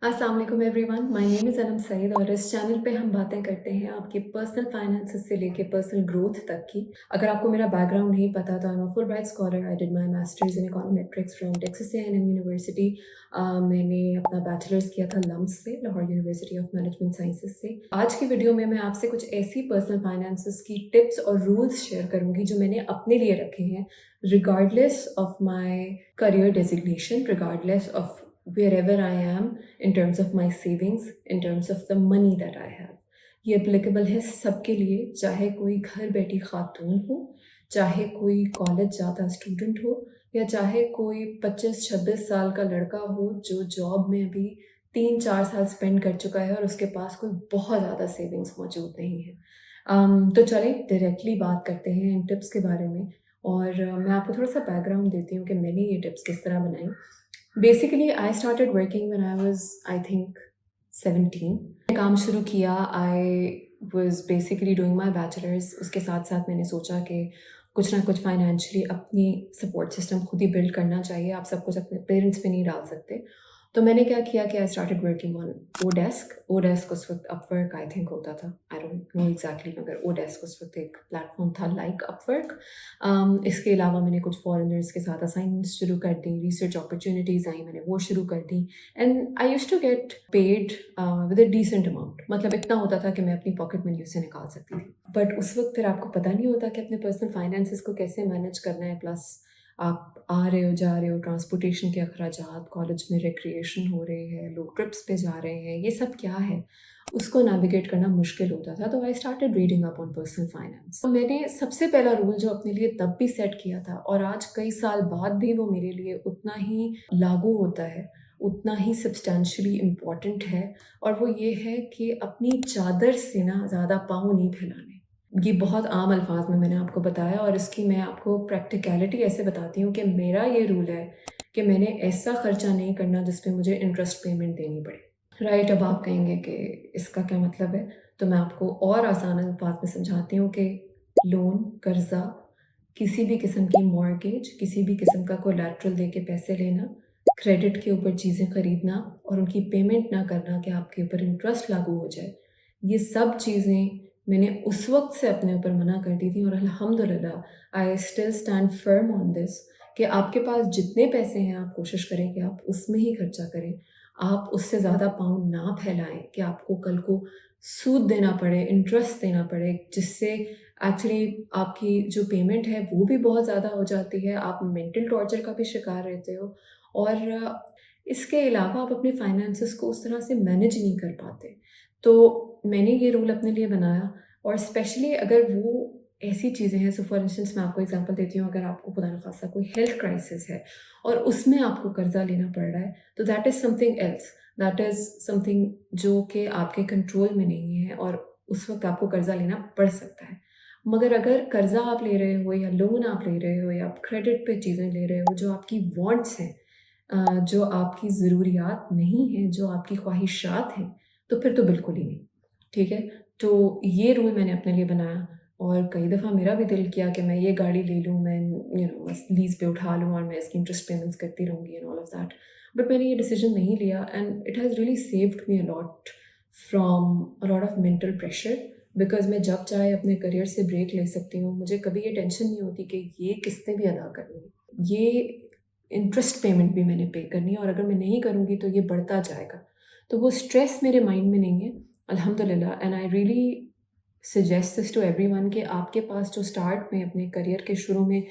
अस्सलाम वालेकुम everyone, my name is Anam Saeed और इस चैनल पे हम बातें करते हैं आपके पर्सनल फाइनेंसेस से लेके पर्सनल ग्रोथ तक की। अगर आपको मेरा बैकग्राउंड नहीं पता तो I am a Fulbright scholar. I did my masters in econometrics from Texas A&M university. मैंने अपना बैचलर्स किया था लम्स से, Lahore university of management sciences से। आज की वीडियो में मैं आपसे कुछ ऐसी पर्सनल फाइनेंसेस की टिप्स और रूल्स शेयर करूंगी जो मैंने अपने लिए रखे हैं, regardless of my career designation, regardless of wherever I am in terms of my savings, in terms of the money that I have। ये एप्लीकेबल है सबके लिए, चाहे कोई घर बैठी खातून हो, चाहे कोई कॉलेज जाता स्टूडेंट हो, या चाहे कोई 25-26 साल का लड़का हो जो जॉब में अभी 3-4 साल स्पेंड कर चुका है और उसके पास कोई बहुत ज़्यादा सेविंग्स मौजूद नहीं है। तो चलें डायरेक्टली बात करते हैं इन टिप्स के बारे में। और मैं आपको थोड़ा सा बैकग्राउंड देती हूँ कि मैंने ये टिप्स किस तरह बनाई। Basically I started working when I was I think 17। काम शुरू किया, I was basically doing my bachelors. उसके साथ साथ मैंने सोचा कि कुछ ना कुछ फाइनेंशियली अपनी सपोर्ट सिस्टम खुद ही बिल्ड करना चाहिए, आप सब कुछ अपने पेरेंट्स पे नहीं डाल सकते। तो मैंने क्या किया कि आई स्टार्टेड वर्किंग ऑन ओडेस्क उस वक्त अपवर्क आई थिंक होता था, आई डोंट नो एग्जैक्टली, मगर ओडेस्क उस वक्त एक प्लेटफॉर्म था लाइक अपवर्क। इसके अलावा मैंने कुछ फॉरेनर्स के साथ असाइनमेंट्स शुरू कर दी, रिसर्च अपॉर्चुनिटीज़ आई, मैंने वो शुरू कर दी। And I used to get paid with a decent amount, मतलब इतना होता था कि मैं अपनी पॉकेट मनी उससे निकाल सकती थी। बट उस वक्त फिर आपको पता नहीं होता कि अपने पर्सनल फाइनेंसेस को कैसे मैनेज करना है। प्लस आप आ रहे हो, जा रहे हो, ट्रांसपोर्टेशन के अखराजात, कॉलेज में रिक्रिएशन हो रहे हैं, लोग ट्रिप्स पे जा रहे हैं, ये सब क्या है, उसको नेविगेट करना मुश्किल होता था। तो I started reading up on personal finance. तो मैंने सबसे पहला रूल जो अपने लिए तब भी सेट किया था और आज कई साल बाद भी वो मेरे लिए उतना ही लागू होता है, उतना ही सब्सटेंशियली इम्पॉर्टेंट है, और वो ये है कि अपनी चादर से ना ज़्यादा पाँव नहीं फैलाने। ये बहुत आम अल्फाज में मैंने आपको बताया और इसकी मैं आपको प्रैक्टिकलिटी ऐसे बताती हूँ कि मेरा ये रूल है कि मैंने ऐसा खर्चा नहीं करना जिस पे मुझे इंटरेस्ट पेमेंट देनी पड़े। राइट, अब आप कहेंगे कि इसका क्या मतलब है, तो मैं आपको और आसान अल्फाज में समझाती हूँ कि लोन, कर्जा, किसी भी किस्म की मॉर्गेज, किसी भी किस्म का कोलैटरल दे के पैसे लेना, क्रेडिट के ऊपर चीज़ें खरीदना और उनकी पेमेंट ना करना कि आपके ऊपर इंटरेस्ट लागू हो जाए, ये सब चीज़ें मैंने उस वक्त से अपने ऊपर मना कर दी थी। और अल्हम्दुलिल्लाह I still stand firm on this कि आपके पास जितने पैसे हैं आप कोशिश करें कि आप उसमें ही खर्चा करें। आप उससे ज़्यादा पाँव ना फैलाएं कि आपको कल को सूद देना पड़े, इंटरेस्ट देना पड़े, जिससे एक्चुअली आपकी जो पेमेंट है वो भी बहुत ज़्यादा हो जाती है, आप मेंटल टॉर्चर का भी शिकार रहते हो। और इसके अलावा आप अपने फाइनेंसेस को उस तरह से मैनेज नहीं कर पाते। तो मैंने ये रूल अपने लिए बनाया। और स्पेशली अगर वो ऐसी चीज़ें हैं, सो फॉर इंस्टेंस मैं आपको एग्जांपल देती हूँ, अगर आपको खुदा न खास्ता कोई हेल्थ क्राइसिस है और उसमें आपको कर्जा लेना पड़ रहा है, तो that is something else, that is something जो कि आपके कंट्रोल में नहीं है और उस वक्त आपको कर्जा लेना पड़ सकता है। मगर अगर कर्जा आप ले रहे हो या लोन आप ले रहे हो या आप क्रेडिट पे चीज़ें ले रहे हो जो आपकी वांट्स हैं, जो आपकी ज़रूरियात नहीं हैं, जो आपकी ख्वाहिशात हैं, तो फिर तो बिल्कुल ही नहीं। ठीक है? तो ये रूल मैंने अपने लिए बनाया। और कई दफ़ा मेरा भी दिल किया कि मैं ये गाड़ी ले लूँ, मैं बस लीज़ पे उठा लूँ और मैं इसकी इंटरेस्ट पेमेंट्स करती रहूँगी and all of that. But मैंने ये डिसीजन नहीं लिया and it has really saved me a lot from a lot of mental pressure, because मैं जब चाहे अपने करियर से ब्रेक ले सकती हूँ। मुझे कभी ये टेंशन नहीं होती कि ये किस्तें भी अदा करनी है, ये इंटरेस्ट पेमेंट भी मैंने पे करनी है और अगर मैं नहीं करूँगी तो ये बढ़ता जाएगा। तो वो स्ट्रेस मेरे माइंड में नहीं है, अल्हम्दुलिल्लाह। And I really suggest this to everyone कि आपके पास जो स्टार्ट में अपने करियर के शुरू में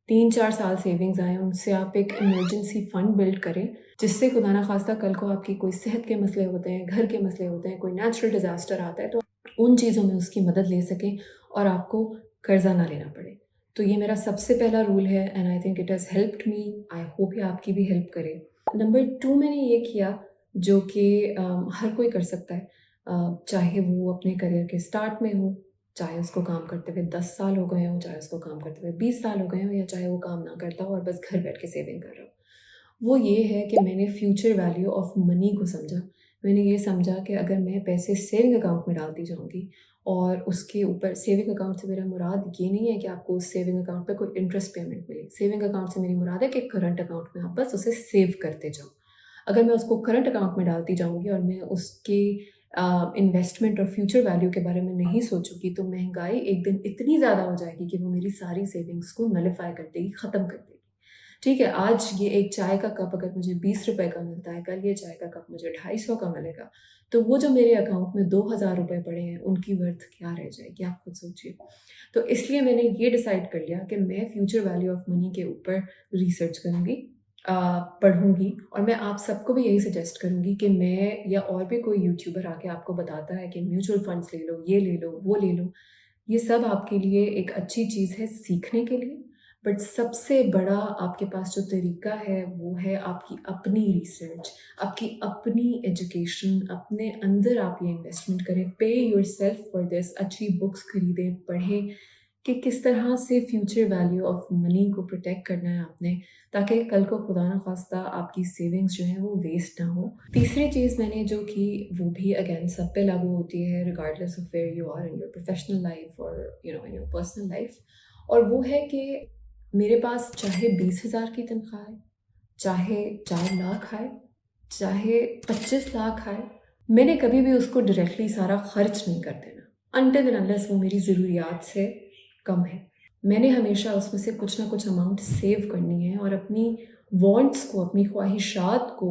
3-4 साल सेविंग्स आए, उनसे आप एक इमरजेंसी फंड बिल्ड करें, जिससे खुदा ना खास्ता कल को आपकी कोई सेहत के मसले होते हैं, घर के मसले होते हैं, कोई नेचुरल डिज़ास्टर आता है, तो उन चीज़ों में उसकी मदद ले सकें और आपको कर्जा ना लेना पड़े। तो ये मेरा सबसे पहला रूल है and I think it has helped me. I hope ये आपकी भी हेल्प करे। नंबर 2 मैंने ये किया जो कि हर कोई कर सकता है, चाहे वो अपने करियर के स्टार्ट में हो, चाहे उसको काम करते हुए 10 साल हो गए हों, चाहे उसको काम करते हुए 20 साल हो गए हों, या चाहे वो काम ना करता हो और बस घर बैठ के सेविंग कर रहा हो। वो ये है कि मैंने फ्यूचर वैल्यू ऑफ मनी को समझा। मैंने ये समझा कि अगर मैं पैसे सेविंग अकाउंट में डालती जाऊँगी और उसके ऊपर सेविंग अकाउंट से मेरा मुराद ये नहीं है कि आपको उस सेविंग अकाउंट पे कोई इंटरेस्ट पेमेंट मिले। सेविंग अकाउंट से मेरी मुराद है कि करंट अकाउंट में आप बस उसे सेव करते जाओ। अगर मैं उसको करंट अकाउंट में डालती जाऊँगी और मैं उसके इन्वेस्टमेंट और फ्यूचर वैल्यू के बारे में नहीं सोचूँगी, तो महँगाई एक दिन इतनी ज़्यादा हो जाएगी कि वो मेरी सारी सेविंग्स को नलिफ़ाई कर देगी, ख़त्म कर देगी। ठीक है, आज ये एक चाय का कप अगर मुझे ₹20 का मिलता है, कल ये चाय का कप मुझे ₹250 का मिलेगा, तो वो जो मेरे अकाउंट में ₹2000 पड़े हैं, उनकी वर्थ क्या रह जाएगी, आप खुद सोचिए। तो इसलिए मैंने ये डिसाइड कर लिया कि मैं फ्यूचर वैल्यू ऑफ मनी के ऊपर रिसर्च करूँगी, पढ़ूँगी, और मैं आप सबको भी यही सजेस्ट करूँगी कि मैं या और भी कोई यूट्यूबर आके आपको बताता है कि म्यूचुअल फंड्स ले लो, ये ले लो, वो ले लो। ये सब आपके लिए एक अच्छी चीज़ है सीखने के लिए, बट सबसे बड़ा आपके पास जो तरीका है वो है आपकी अपनी रिसर्च, आपकी अपनी एजुकेशन, अपने अंदर आप ये इन्वेस्टमेंट करें, पे योरसेल्फ फॉर दिस, अच्छी बुक्स खरीदें, पढ़ें कि किस तरह से फ्यूचर वैल्यू ऑफ मनी को प्रोटेक्ट करना है आपने, ताकि कल को खुदा ना खास्ता आपकी सेविंग्स जो हैं वो वेस्ट ना हो। तीसरी चीज़ मैंने जो की वो भी अगेन सब पे लागू होती है regardless of where you are in your professional life और इन योर पर्सनल लाइफ, और वो है कि मेरे पास चाहे 20,000 की तनख्वाह है, चाहे 4 लाख आए, चाहे 25 लाख आए, मैंने कभी भी उसको डायरेक्टली सारा खर्च नहीं कर देना अनटिल एंड अनलेस वो मेरी ज़रूरियात से कम है। मैंने हमेशा उसमें से कुछ ना कुछ अमाउंट सेव करनी है और अपनी वांट्स को, अपनी ख्वाहिशात को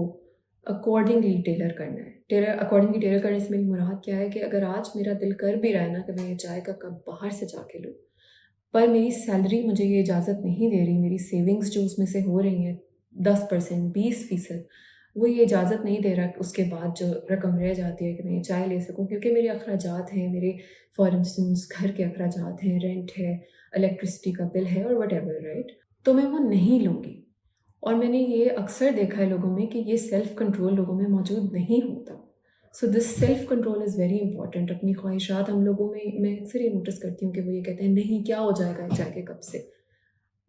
अकॉर्डिंगली टेलर करना है। अकॉर्डिंगली टेलर करने से मेरी मुराद क्या है कि अगर आज मेरा दिल कर भी रहा है ना कि मैं ये चाय का कप बाहर से जाके लूँ, पर मेरी सैलरी मुझे ये इजाज़त नहीं दे रही, मेरी सेविंग्स जो उसमें से हो रही हैं 10%, 20%, वो ये इजाज़त नहीं दे रहा उसके बाद जो रकम रह जाती है कि मैं ये चाय ले सकूँ, क्योंकि मेरे अखराजात हैं, मेरे फॉर इंस्टेंस घर के अखराजात हैं, रेंट है, इलेक्ट्रिसिटी का बिल है और व्हाटएवर, राइट? तो मैं वो नहीं लूँगी। और मैंने ये अक्सर देखा है लोगों में कि ये सेल्फ कंट्रोल लोगों में मौजूद नहीं होता। So this self control is very important. अपनी ख्वाहिशात हम लोगों में मैं अक्सर ये नोटिस करती हूँ कि वो ये कहते हैं नहीं क्या हो जाएगा चाय के कप से।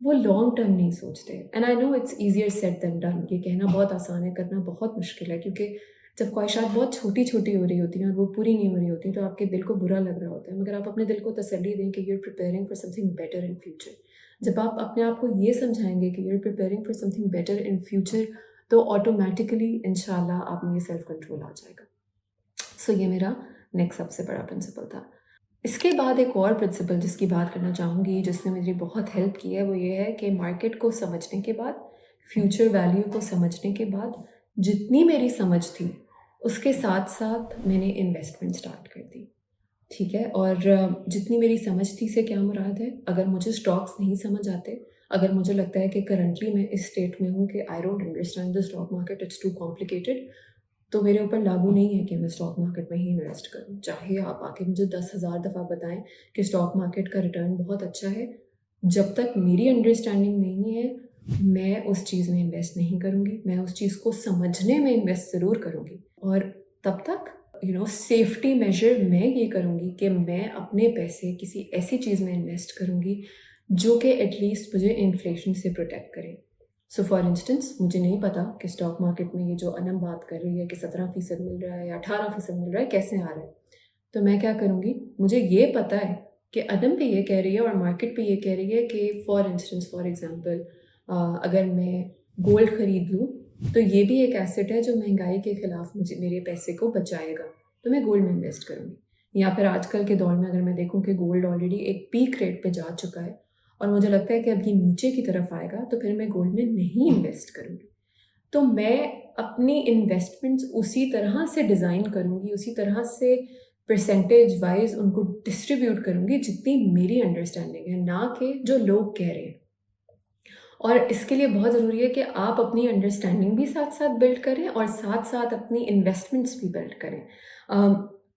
वो लॉन्ग टर्म नहीं सोचते, and I know it's easier said than done. ये कहना बहुत आसान है, करना बहुत मुश्किल है, क्योंकि जब ख्वाहिशात बहुत छोटी छोटी हो रही होती हैं और वो पूरी नहीं हो रही होती, तो आपके दिल को बुरा लग रहा होता है, मगर आप अपने दिल को तसल्ली दें कि you are preparing for something better in future. जब आप अपने आप को ये समझाएंगे कि you are preparing for something better in future, तो ऑटोमेटिकली इंशाल्लाह आप में ये सेल्फ कंट्रोल आ जाएगा। सो ये मेरा नेक्स्ट सबसे बड़ा प्रिंसिपल था। इसके बाद एक और प्रिंसिपल जिसकी बात करना चाहूँगी, जिसने मेरी बहुत हेल्प की है, वो ये है कि मार्केट को समझने के बाद, फ्यूचर वैल्यू को समझने के बाद, जितनी मेरी समझ थी, उसके साथ-साथ मैंने इन्वेस्टमेंट स्टार्ट कर दी, ठीक है? और जितनी मेरी समझ थी से क्या मुराद है, अगर मुझे स्टॉक्स नहीं समझ आते, अगर मुझे लगता है कि करंटली मैं इस स्टेट में हूँ कि I don't understand the stock market, it's too complicated, तो मेरे ऊपर लागू नहीं है कि मैं स्टॉक मार्केट में ही इन्वेस्ट करूँ। चाहे आप आके मुझे 10,000 दफ़ा बताएँ कि स्टॉक मार्केट का रिटर्न बहुत अच्छा है, जब तक मेरी अंडरस्टैंडिंग नहीं है, मैं उस चीज़ में इन्वेस्ट नहीं करूँगी। मैं उस चीज़ को समझने में इन्वेस्ट ज़रूर करूँगी, और तब तक सेफ्टी मेजर मैं ये करूँगी कि मैं अपने पैसे किसी ऐसी चीज़ में इन्वेस्ट करूँगी, जो कि एटलीस्ट मुझे इन्फ्लेशन से प्रोटेक्ट करे। सो फॉर इंस्टेंस मुझे नहीं पता कि स्टॉक मार्केट में ये जो अनम बात कर रही है कि 17% मिल रहा है या 18% मिल रहा है, कैसे आ रहा है। तो मैं क्या करूँगी, मुझे ये पता है कि अनम भी ये कह रही है और मार्केट भी ये कह रही है कि फॉर इंस्टेंस, फॉर एग्जांपल, अगर मैं गोल्ड खरीद लूँ, तो ये भी एक एसेट है जो महंगाई के खिलाफ मुझे मेरे पैसे को बचाएगा, तो मैं गोल्ड में इन्वेस्ट करूँगी। या फिर आजकल के दौर में अगर मैं देखूँ कि गोल्ड ऑलरेडी एक पीक रेट पे जा चुका है और मुझे लगता है कि अब ये नीचे की तरफ आएगा, तो फिर मैं गोल्ड में नहीं इन्वेस्ट करूँगी। तो मैं अपनी इन्वेस्टमेंट्स उसी तरह से डिज़ाइन करूँगी, उसी तरह से परसेंटेज वाइज़ उनको डिस्ट्रीब्यूट करूँगी जितनी मेरी अंडरस्टैंडिंग है, ना कि जो लोग कह रहे हैं। और इसके लिए बहुत ज़रूरी है कि आप अपनी अंडरस्टैंडिंग भी साथ-साथ बिल्ड करें और साथ-साथ अपनी इन्वेस्टमेंट्स भी बिल्ड करें।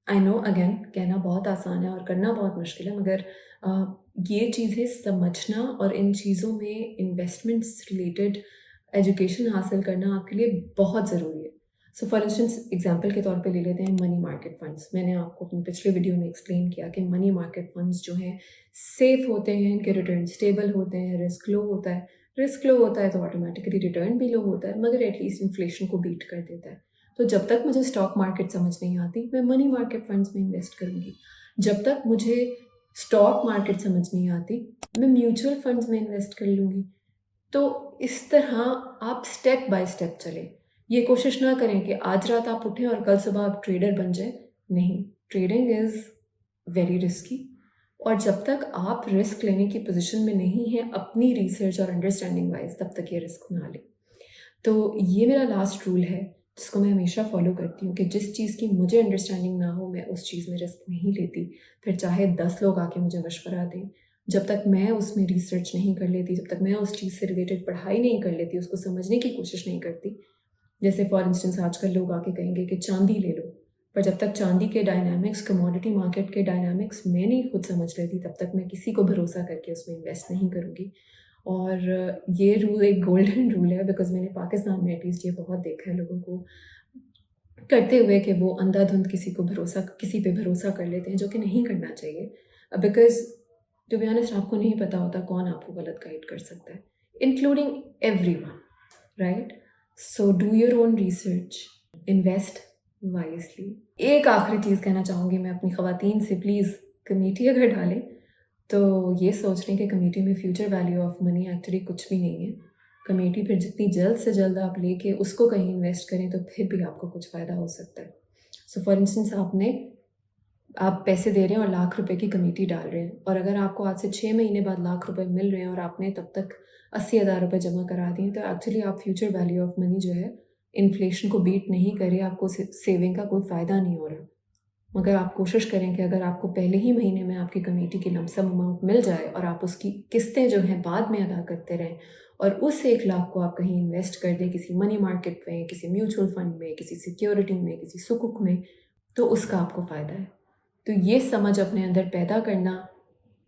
आई नो अगेन कहना बहुत आसान है और करना बहुत मुश्किल है, मगर ये चीज़ें समझना और इन चीज़ों में इन्वेस्टमेंट्स रिलेटेड एजुकेशन हासिल करना आपके लिए बहुत ज़रूरी है। सो फॉर इंस्टेंस एग्जांपल के तौर पे ले लेते हैं मनी मार्केट फंड्स। मैंने आपको अपनी पिछले वीडियो में एक्सप्लेन किया कि मनी मार्केट फंड्स जो हैं सेफ़ होते हैं, इनके रिटर्न स्टेबल होते हैं, रिस्क लो होता है। रिस्क लो होता है तो ऑटोमेटिकली रिटर्न भी लो होता है, मगर एटलीस्ट इन्फ्लेशन को बीट कर देता है। तो जब तक मुझे स्टॉक मार्केट समझ नहीं आती, मैं मनी मार्केट फंड्स में इन्वेस्ट करूँगी। जब तक मुझे स्टॉक मार्केट समझ नहीं आती, मैं म्यूचुअल फंड्स में इन्वेस्ट कर लूँगी। तो इस तरह आप स्टेप बाय स्टेप चलें। ये कोशिश ना करें कि आज रात आप उठें और कल सुबह आप ट्रेडर बन जाएँ। नहीं, ट्रेडिंग इज़ वेरी रिस्की और जब तक आप रिस्क लेने की पोज़ीशन में नहीं हैं अपनी रिसर्च और अंडरस्टैंडिंग वाइज़, तब तक ये रिस्क ना लें। तो ये मेरा लास्ट रूल है, जिसको मैं हमेशा फ़ॉलो करती हूँ कि जिस चीज़ की मुझे अंडरस्टैंडिंग ना हो, मैं उस चीज़ में रिस्क नहीं लेती। फिर चाहे 10 लोग आके मुझे मशवरा दें, जब तक मैं उसमें रिसर्च नहीं कर लेती, जब तक मैं उस चीज़ से रिलेटेड पढ़ाई नहीं कर लेती, उसको समझने की कोशिश नहीं करती। जैसे फॉर इंस्टेंस आजकल लोग आके कहेंगे कि चाँदी ले लो, पर जब तक चाँदी के डायनामिक्स, कमोडिटी मार्केट के डायनामिक्स मैं नहीं खुद समझ लेती, तब तक मैं किसी को भरोसा करके उसमें इन्वेस्ट नहीं करूँगी। और ये रूल एक गोल्डन रूल है बिकॉज़ मैंने पाकिस्तान में एटलीस्ट ये बहुत देखा है लोगों को करते हुए कि वो अंधाधुंध किसी पे भरोसा कर लेते हैं, जो कि नहीं करना चाहिए। बिकॉज़ टू बी ऑनेस्ट आपको नहीं पता होता कौन आपको गलत गाइड कर सकता है, including everyone, right? So do your own research, invest wisely. एक आखिरी चीज़ कहना चाहूँगी मैं अपनी ख़वातीन से, प्लीज़ कमेटी अगर डालें, तो ये सोच लें कि कमेटी में future value of money actually कुछ भी नहीं है। कमेटी फिर जितनी जल्द से जल्द आप लेके उसको कहीं इन्वेस्ट करें तो फिर भी आपको कुछ फ़ायदा हो सकता है। सो फॉर इंस्टेंस आप पैसे दे रहे हैं और लाख रुपए की कमेटी डाल रहे हैं और अगर आपको आज से 6 महीने बाद लाख रुपए मिल रहे हैं और आपने तब तक 80,000 रुपए जमा करा दिए, तो एक्चुअली आप फ्यूचर वैल्यू ऑफ मनी जो है, इन्फ्लेशन को बीट नहीं कर रहे, आपको सेविंग का कोई फ़ायदा नहीं हो रहा। मगर आप कोशिश करें कि अगर आपको पहले ही महीने में आपकी कमेटी की लमसम अमाउंट मिल जाए और आप उसकी किस्तें जो हैं बाद में अदा करते रहें और उस 1 लाख को आप कहीं इन्वेस्ट कर दें किसी मनी मार्केट में, किसी म्यूचुअल फंड में, किसी सिक्योरिटी में, किसी सुकुक में, तो उसका आपको फ़ायदा है। तो ये समझ अपने अंदर पैदा करना,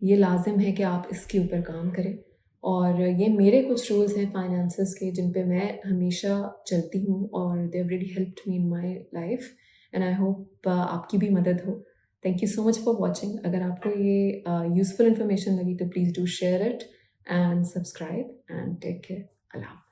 ये लाज़िम है कि आप इसके ऊपर काम करें और ये मेरे कुछ रूल्स हैं फाइनेंसेस के जिन पे मैं हमेशा चलती हूँ और they have really helped me in my life and I hope आपकी भी मदद हो। Thank you so much for watching. अगर आपको ये यूज़फुल इन्फॉर्मेशन लगी तो please do share it and subscribe and take care. अल्लाह हाफ़िज़।